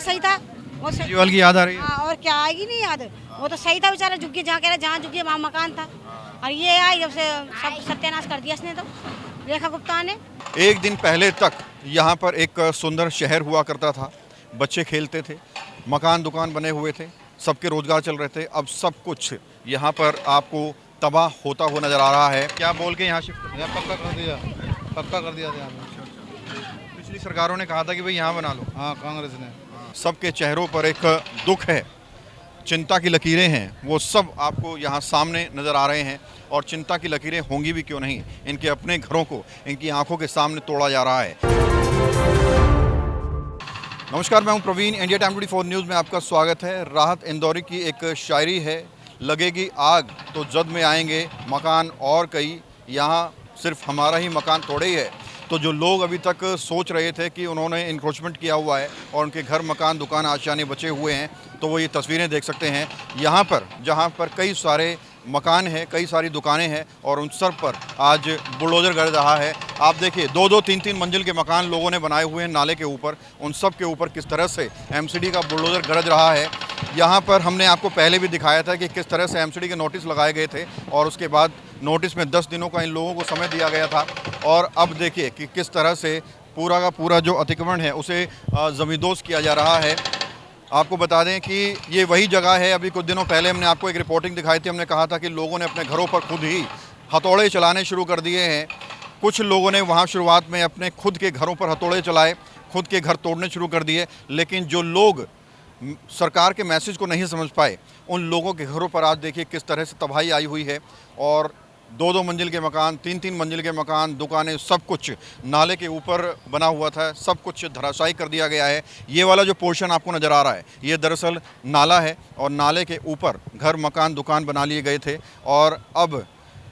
सही था वो सही। केजरीवाल की याद आ रही है? हाँ, और क्या आएगी नहीं याद। वो तो सही था बेचारा, झुग्गी जहाँ कह रहे जहाँ झुग्गी वहाँ मकान था। और ये आई जब से सब सत्यानाश कर दिया इसने तो, रेखा गुप्ता ने। एक दिन पहले तक यहाँ पर एक सुंदर शहर हुआ करता था, बच्चे खेलते थे, मकान दुकान बने हुए थे, सबके रोजगार चल रहे थे। अब सब कुछ यहाँ पर आपको तबाह होता हुआ नजर आ रहा है। क्या बोल के यहाँ शिफ्ट पक्का कर दिया, पक्का कर दिया था यहाँ पे। पिछली सरकारों ने कहा था कि भाई यहाँ बना लो। हाँ, कांग्रेस ने। सबके चेहरों पर एक दुख है, चिंता की लकीरें हैं, वो सब आपको यहाँ सामने नज़र आ रहे हैं। और चिंता की लकीरें होंगी भी क्यों नहीं, इनके अपने घरों को इनकी आंखों के सामने तोड़ा जा रहा है। नमस्कार, मैं हूं प्रवीण, इंडिया टाइम 24 न्यूज़ में आपका स्वागत है। राहत इंदौरी की एक शायरी है, लगेगी आग तो जद में आएंगे मकान और कई, यहाँ सिर्फ हमारा ही मकान थोड़े ही है। तो जो लोग अभी तक सोच रहे थे कि उन्होंने इंक्रोचमेंट किया हुआ है और उनके घर मकान दुकान आशियाने बचे हुए हैं, तो वो ये तस्वीरें देख सकते हैं यहाँ पर, जहाँ पर कई सारे मकान हैं, कई सारी दुकानें हैं और उन सब पर आज बुलडोजर गरज रहा है। आप देखिए, दो दो तीन तीन मंजिल के मकान लोगों ने बनाए हुए हैं नाले के ऊपर, उन सब के ऊपर किस तरह से एमसीडी का बुलडोजर गरज रहा है। यहाँ पर हमने आपको पहले भी दिखाया था कि किस तरह से एमसीडी के नोटिस लगाए गए थे और उसके बाद नोटिस में 10 दिनों का इन लोगों को समय दिया गया था। और अब देखिए कि किस तरह से पूरा का पूरा जो अतिक्रमण है उसे ज़मींदोज़ किया जा रहा है। आपको बता दें कि ये वही जगह है, अभी कुछ दिनों पहले हमने आपको एक रिपोर्टिंग दिखाई थी, हमने कहा था कि लोगों ने अपने घरों पर खुद ही हथौड़े चलाने शुरू कर दिए हैं। कुछ लोगों ने वहाँ शुरुआत में अपने खुद के घरों पर हथौड़े चलाए, खुद के घर तोड़ने शुरू कर दिए। लेकिन जो लोग सरकार के मैसेज को नहीं समझ पाए, उन लोगों के घरों पर आज देखिए किस तरह से तबाही आई हुई है। और दो दो मंजिल के मकान, तीन तीन मंजिल के मकान, दुकानें, सब कुछ नाले के ऊपर बना हुआ था, सब कुछ धराशायी कर दिया गया है। ये वाला जो पोर्शन आपको नज़र आ रहा है, ये दरअसल नाला है और नाले के ऊपर घर मकान दुकान बना लिए गए थे। और अब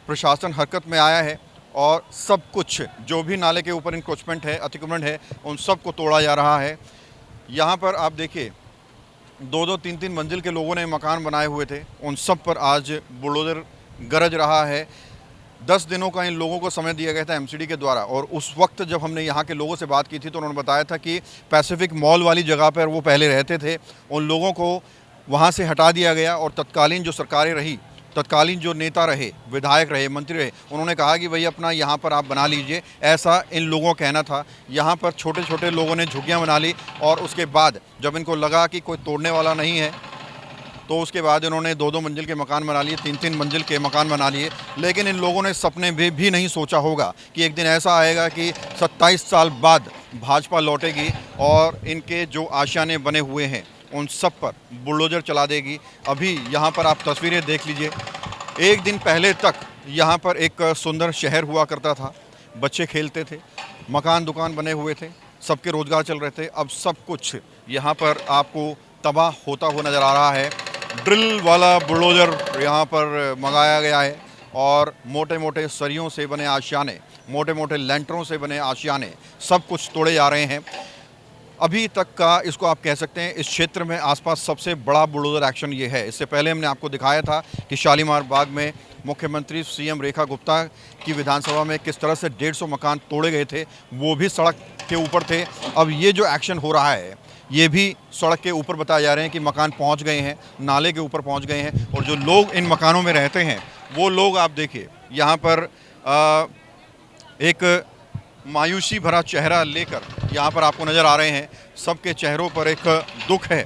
प्रशासन हरकत में आया है और सब कुछ जो भी नाले के ऊपर इंक्रोचमेंट है, अतिक्रमण है, उन सब को तोड़ा जा रहा है। यहाँ पर आप देखिए, दो दो तीन तीन मंजिल के लोगों ने मकान बनाए हुए थे, उन सब पर आज बुलडोजर गरज रहा है। 10 दिनों का इन लोगों को समय दिया गया था एमसीडी के द्वारा। और उस वक्त जब हमने यहाँ के लोगों से बात की थी तो उन्होंने बताया था कि पैसिफिक मॉल वाली जगह पर वो पहले रहते थे, उन लोगों को वहाँ से हटा दिया गया। और तत्कालीन जो सरकारें रही, तत्कालीन जो नेता रहे, विधायक रहे, मंत्री रहे, उन्होंने कहा कि भाई अपना यहाँ पर आप बना लीजिए, ऐसा इन लोगों का कहना था। यहाँ पर छोटे छोटे लोगों ने झुग्गियाँ बना ली और उसके बाद जब इनको लगा कि कोई तोड़ने वाला नहीं है, तो उसके बाद इन्होंने दो दो मंजिल के मकान बना लिए, तीन तीन मंजिल के मकान बना लिए। लेकिन इन लोगों ने सपने में भी नहीं सोचा होगा कि एक दिन ऐसा आएगा कि 27 साल बाद भाजपा लौटेगी और इनके जो आशियाने बने हुए हैं उन सब पर बुलडोजर चला देगी। अभी यहाँ पर आप तस्वीरें देख लीजिए, एक दिन पहले तक यहाँ पर एक सुंदर शहर हुआ करता था, बच्चे खेलते थे, मकान दुकान बने हुए थे, सबके रोजगार चल रहे थे। अब सब कुछ यहाँ पर आपको तबाह होता हुआ नज़र आ रहा है। ड्रिल वाला बुलडोजर यहाँ पर मंगाया गया है और मोटे मोटे सरियों से बने आशियाने, मोटे मोटे लेंटरों से बने आशियाने, सब कुछ तोड़े जा रहे हैं। अभी तक का इसको आप कह सकते हैं इस क्षेत्र में आसपास सबसे बड़ा बुलडोजर एक्शन ये है। इससे पहले हमने आपको दिखाया था कि शालीमार बाग में मुख्यमंत्री सीएम रेखा गुप्ता की विधानसभा में किस तरह से 150 मकान तोड़े गए थे, वो भी सड़क के ऊपर थे। अब ये जो एक्शन हो रहा है ये भी सड़क के ऊपर बताए जा रहे हैं कि मकान पहुंच गए हैं, नाले के ऊपर पहुंच गए हैं। और जो लोग इन मकानों में रहते हैं वो लोग आप देखिए यहाँ पर एक मायूसी भरा चेहरा लेकर यहाँ पर आपको नज़र आ रहे हैं। सबके चेहरों पर एक दुख है,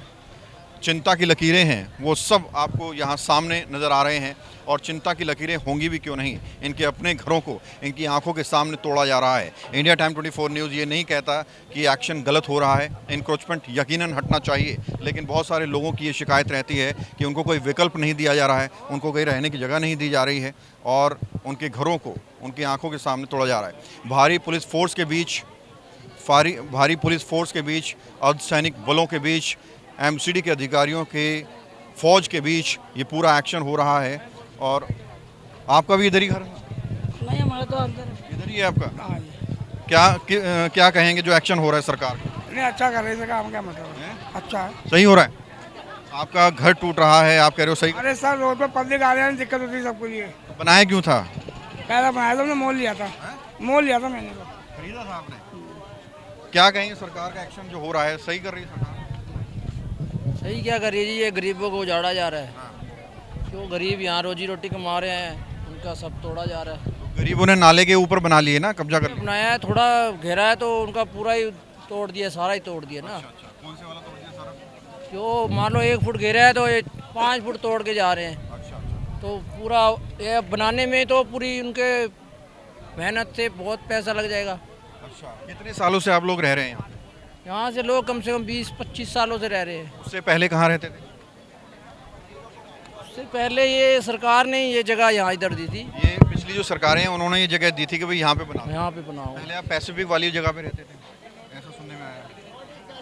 चिंता की लकीरें हैं, वो सब आपको यहाँ सामने नज़र आ रहे हैं। और चिंता की लकीरें होंगी भी क्यों नहीं, इनके अपने घरों को इनकी आंखों के सामने तोड़ा जा रहा है। इंडिया टाइम 24 न्यूज़ ये नहीं कहता कि एक्शन गलत हो रहा है, इंक्रोचमेंट यकीनन हटना चाहिए, लेकिन बहुत सारे लोगों की ये शिकायत रहती है कि उनको कोई विकल्प नहीं दिया जा रहा है, उनको कहीं रहने की जगह नहीं दी जा रही है और उनके घरों को उनकी आँखों के सामने तोड़ा जा रहा है। भारी पुलिस फोर्स के बीच, अर्धसैनिक बलों के बीच, एमसीडी के अधिकारियों के, फौज के बीच ये पूरा एक्शन हो रहा है। और आपका भी इधर ही घर है? नहीं, हमारा तो अंदर इधर ही है आपका। हाँ जी। क्या कहेंगे जो एक्शन हो रहा है सरकार का? नहीं, अच्छा कर रही है, काम क्या मतलब है? अच्छा है, सही हो रहा है? आपका घर टूट रहा है, आप कह रहे हो सही? अरे सर रोड पे पब्लिक आ रही है, दिक्कत होती है सबके लिए। तो बनाया क्यों था? पहले बनाया था, मोल लिया था, मैंने तो। खरीदा था आपने? क्या कहेंगे सरकार का एक्शन जो हो रहा है, सही कर रही है सरकार? सही क्या करिए जी, ये गरीबों को उजाड़ा जा रहा है। जो गरीब यहाँ रोजी रोटी कमा रहे हैं उनका सब तोड़ा जा रहा है। गरीबों ने नाले के ऊपर बना लिए ना, कब्जा कर लिया। बनाया है, थोड़ा घेरा है तो उनका पूरा ही तोड़ दिया, सारा ही तोड़ दिया ना। कौन से वाला तोड़ दिया सारा? जो मान लो 1 फुट घेरा है तो ये 5 फुट तोड़ के जा रहे हैं। अच्छा। तो पूरा ये बनाने में तो पूरी उनके मेहनत से बहुत पैसा लग जाएगा। अच्छा, कितने सालों से आप लोग रह रहे हैं यहाँ? यहाँ से लोग कम से कम 20-25 सालों से रह रहे हैं। उससे पहले कहाँ रहते थे? उससे पहले ये सरकार ने ये जगह यहाँ इधर दी थी। ये पिछली जो सरकारें हैं उन्होंने ये जगह दी थी कि भाई यहाँ पे बनाओ। यहाँ पे बनाओ। पहले आप पैसिफिक वाली जगह पे रहते थे, ऐसा सुनने में आया।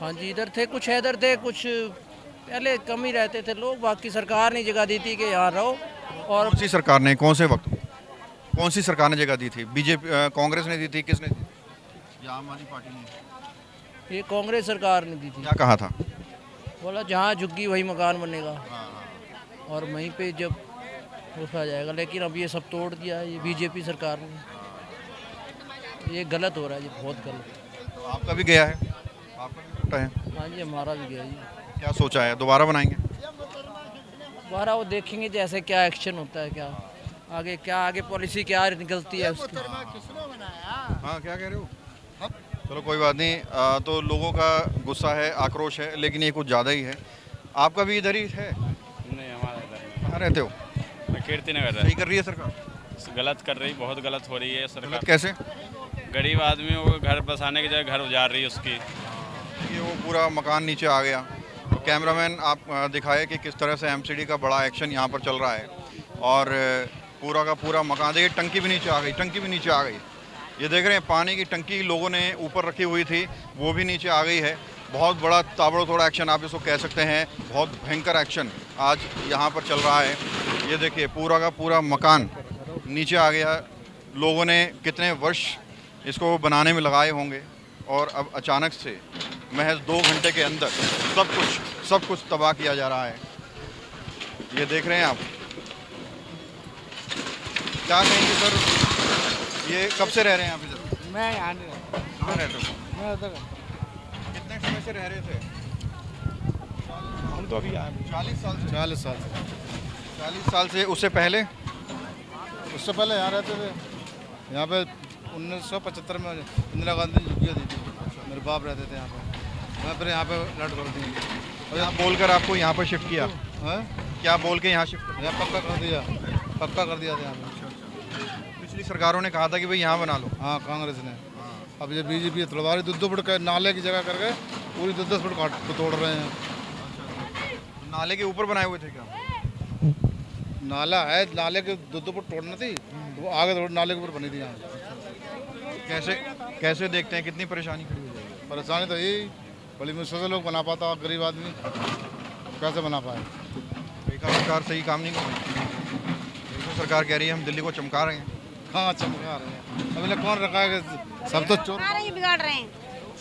हाँ जी, इधर थे कुछ, इधर थे कुछ, पहले कम ही रहते थे लोग। बाकी सरकार ने जगह दी थी कि यहाँ रहो। और कौन सी सरकार ने, कौन से वक्त, कौन सी सरकार ने जगह दी थी? बीजेपी, कांग्रेस ने दी थी, किसने दी थी? या आम आदमी पार्टी ने? ये कांग्रेस सरकार ने दी थी। क्या कहा था? बोला जहाँ झुग्गी वही मकान बनेगा और वहीं पे जब उठा जाएगा। लेकिन अब ये सब तोड़ दिया है ये बीजेपी सरकार ने। ये गलत हो रहा है जी, बहुत गलत। तो आपका भी गया है, आपका भी टूटा है? हाँ जी, हमारा भी गया जी। क्या सोचा है, दोबारा बनाएंगे? दोबारा वो देखेंगे जैसे क्या एक्शन होता है, क्या आगे पॉलिसी क्या निकलती है उसकी। हाँ, क्या कह रहे हो? चलो कोई बात नहीं। तो लोगों का गुस्सा है, आक्रोश है, लेकिन ये कुछ ज़्यादा ही है। आपका भी इधर ही है? नहीं, हमारा इधर कहाँ रहते हो? मैं कीर्ति नगर सही कर रही है सरकार? गलत कर रही, बहुत गलत हो रही है सरकार। गलत कैसे? गरीब आदमियों को घर बसाने की जगह घर उजाड़ रही है उसकी। ये वो पूरा मकान नीचे आ गया। तो कैमरामैन आप दिखाए कि किस तरह से एमसीडी का बड़ा एक्शन यहाँ पर चल रहा है। और पूरा का पूरा मकान, देखिए टंकी भी नीचे आ गई, टंकी भी नीचे आ गई। ये देख रहे हैं, पानी की टंकी लोगों ने ऊपर रखी हुई थी, वो भी नीचे आ गई है। बहुत बड़ा ताबड़तोड़ एक्शन आप इसको कह सकते हैं, बहुत भयंकर एक्शन आज यहाँ पर चल रहा है। ये देखिए पूरा का पूरा मकान नीचे आ गया। लोगों ने कितने वर्ष इसको बनाने में लगाए होंगे और अब अचानक से महज 2 घंटे के अंदर सब कुछ तबाह किया जा रहा है। ये देख रहे हैं आप। क्या कहेंगे सर, ये कब से रह रहे हैं आप इधर? मैं यहाँ नहीं रहता, कहाँ रहते हो? मैं उधर। कितने समय से रह रहे थे? हम तो अभी आए 40 साल से। 40 साल से। 40 साल से। उससे पहले? उससे पहले यहाँ रहते थे। यहाँ पे 1975 में इंदिरा गांधी ने झुग्गियाँ दी थी। मेरे बाप रहते थे यहाँ पे। मैं फिर यहाँ पे लट कर दी। और यहाँ बोलकर आपको यहाँ पर शिफ्ट किया? हाँ, क्या बोल के यहाँ शिफ्ट? यहाँ पक्का कर दिया था यहाँ पे। पिछली सरकारों ने कहा था कि भाई यहाँ बना लो। हाँ, कांग्रेस ने। अब ये बीजेपी तलवारी 2 फुट के नाले की जगह करके पूरी 10 फुट काट को तोड़ रहे हैं। नाले के ऊपर बनाए हुए थे क्या? नाला है, नाले के 2 फुट तोड़ना थी, वो आगे थोड़ी नाले के ऊपर बनी थी यहाँ। कैसे देखते हैं, कितनी परेशानी खड़ी हो जाएगी? परेशानी तो यही, बड़ी मुश्किल से लोग बना पाता, गरीब आदमी कैसे बना पाए। सरकार सही काम नहीं कर रही। तो सरकार कह रही है हम दिल्ली को चमका रहे हैं। हाँ, चमका रहे हैं। अभी कौन रखा है कि सब तो चोर। कहाँ रहे हैं, बिगाड़ रहे हैं,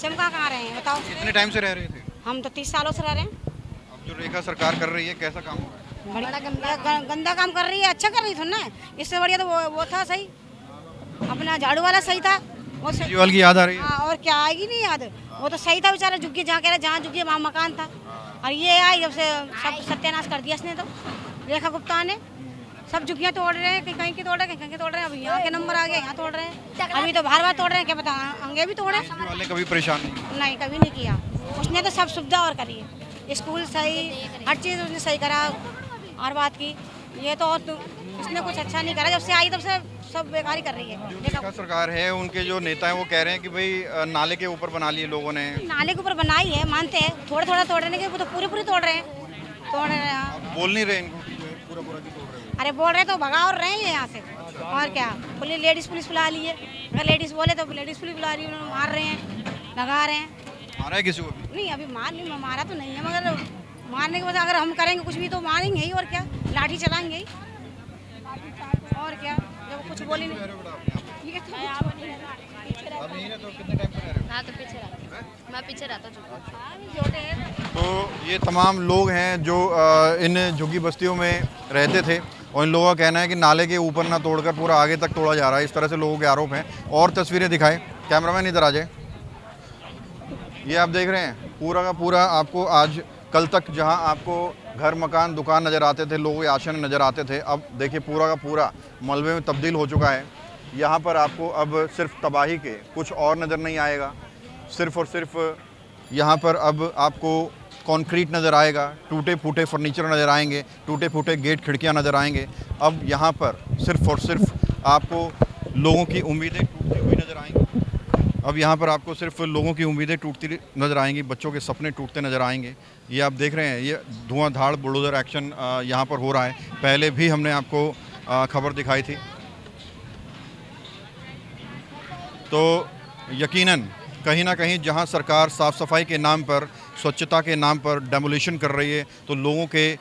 चमका कहाँ रहे हैं बताओ। कितने टाइम से रह रहे थे? हम तो 30 सालों से रह रहे हैं। अब जो रेखा सरकार कर रही है, कैसा काम हो रहा है? बड़ा गंदा काम कर रही है, अच्छा कर रही थी ना। इससे बढ़िया तो वो था सही, अपना झाड़ू वाला सही था वो सही। केजरीवाल की याद आ रही है? हाँ, और क्या आएगी नहीं याद। वो तो सही था बेचारा, झुग्गी जहाँ कह रहे जहाँ झुग्गी वहाँ मकान था। और ये आई जब से सब सत्यानाश कर दिया इसने। तो रेखा गुप्ता ने सब झुग्गियाँ तोड़ रहे हैं, कहीं की तोड़ रहे हैं, कहीं की तोड़ रहे हैं। अभी यहाँ के नंबर आ गए, यहाँ तोड़ रहे हैं। अभी तो बार तोड़ रहे हैं, क्या पता आगे भी तोड़े। केजरीवाल ने कभी परेशान नहीं? नहीं, कभी नहीं किया उसने। तो सब सुविधा और करी है, स्कूल सही, हर चीज़ उसने सही करा। और बात की ये तो, उसने कुछ अच्छा नहीं करा। जब से आई तब से सब बेकार ही कर रही है। रेखा सरकार है, उनके जो नेता हैं वो कह रहे हैं कि भाई नाले के ऊपर बना लिए लोगों ने। नाले के ऊपर बनाई है, मानते हैं, थोड़ा थोड़ा तोड़ रहे हैं, वो तो पूरी तोड़ रहे हैं। बोल नहीं रहे इनको पूरा क्यों तोड़ रहे हो? अरे बोल रहे तो भगा और रहे हैं यहाँ से। और क्या, पुलिस लेडीज़ पुलिस बुला ली है। अगर लेडीज़ बोले तो लेडीज़ पुलिस बुला रही है, उन्होंने मार रहे हैं, लगा रहे हैं। मारा है किसी को भी? नहीं, अभी मारा तो नहीं है, मगर मारने के बाद अगर हम करेंगे कुछ भी तो मारेंगे ही। और क्या, लाठी चलाएंगे ही। और क्या, जब कुछ बोले नहीं। हाँ, तो पीछे रहता, मैं पीछे रहता हूँ। तो ये तमाम लोग हैं जो इन झुग्गी बस्तियों में रहते थे और इन लोगों का कहना है कि नाले के ऊपर ना तोड़कर पूरा आगे तक तोड़ा जा रहा है। इस तरह से लोगों के आरोप हैं। और तस्वीरें दिखाएं, कैमरामैन इधर आ जाए। ये आप देख रहे हैं पूरा का पूरा आपको आज कल तक जहां आपको घर मकान दुकान नज़र आते थे, लोगों के आश्रय नज़र आते थे, अब देखिए पूरा का पूरा मलबे में तब्दील हो चुका है। यहाँ पर आपको अब सिर्फ तबाही के कुछ और नज़र नहीं आएगा, सिर्फ और सिर्फ यहाँ पर अब आपको कंक्रीट नज़र आएगा, टूटे फूटे फर्नीचर नज़र आएंगे, टूटे फूटे गेट खिड़कियाँ नज़र आएंगे। अब यहाँ पर सिर्फ और सिर्फ आपको लोगों की उम्मीदें टूटती हुई नज़र आएंगी। अब यहाँ पर आपको सिर्फ लोगों की उम्मीदें टूटती नज़र आएंगी, बच्चों के सपने टूटते नज़र आएंगे। ये आप देख रहे हैं, ये धुआंधार बुलडोज़र एक्शन यहाँ पर हो रहा है। पहले भी हमने आपको खबर दिखाई थी। तो यकीनन कहीं ना कहीं जहाँ सरकार साफ़ सफाई के नाम पर, स्वच्छता के नाम पर डेमोलिशन कर रही है, तो लोगों के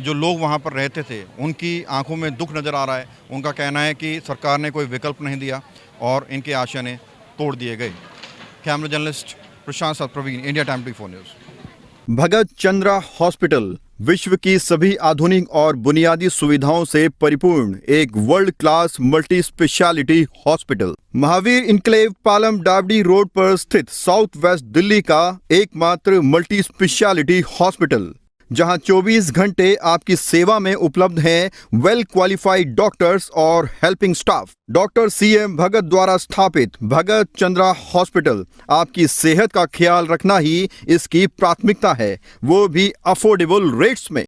जो लोग वहाँ पर रहते थे उनकी आंखों में दुख नज़र आ रहा है। उनका कहना है कि सरकार ने कोई विकल्प नहीं दिया और इनके आशय ने तोड़ दिए गए। कैमरा जर्नलिस्ट प्रशांत साथ, प्रवीण, इंडिया टाइम 24 न्यूज़। भगत चंद्रा हॉस्पिटल विश्व की सभी आधुनिक और बुनियादी सुविधाओं से परिपूर्ण एक world class multi specialty hospital, Mahavir enclave Palam डावडी रोड पर स्थित साउथ वेस्ट दिल्ली का एकमात्र मल्टी स्पेशलिटी हॉस्पिटल, जहां 24 घंटे आपकी सेवा में उपलब्ध हैं वेल क्वालिफाइड डॉक्टर्स और हेल्पिंग स्टाफ। डॉक्टर CM भगत द्वारा स्थापित भगत चंद्रा हॉस्पिटल आपकी सेहत का ख्याल रखना ही इसकी प्राथमिकता है, वो भी अफोर्डेबल रेट्स में।